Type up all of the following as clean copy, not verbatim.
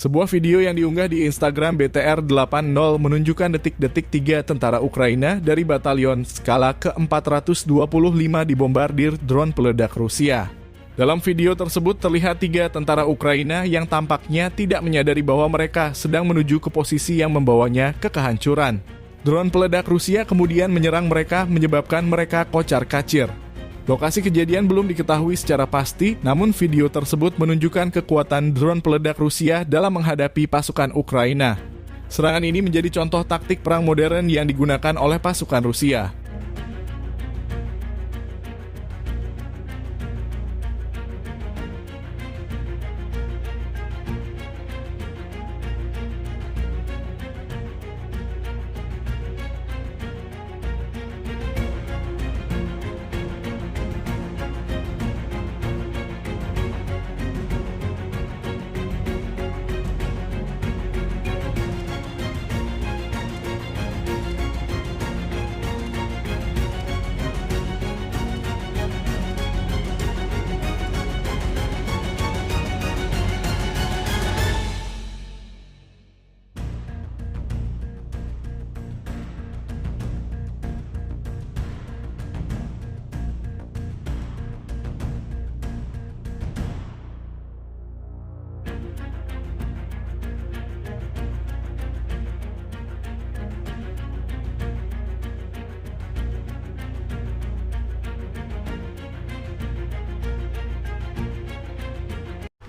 Sebuah video yang diunggah di Instagram BTR80 menunjukkan detik-detik 3 tentara Ukraina dari batalion skala ke-425 dibombardir drone peledak Rusia. Dalam video tersebut terlihat 3 tentara Ukraina yang tampaknya tidak menyadari bahwa mereka sedang menuju ke posisi yang membawanya ke kehancuran. Drone peledak Rusia kemudian menyerang mereka menyebabkan mereka kocar-kacir. Lokasi kejadian belum diketahui secara pasti, namun video tersebut menunjukkan kekuatan drone peledak Rusia dalam menghadapi pasukan Ukraina. Serangan ini menjadi contoh taktik perang modern yang digunakan oleh pasukan Rusia.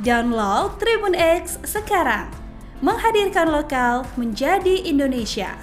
Download Tribun X sekarang, menghadirkan lokal menjadi Indonesia.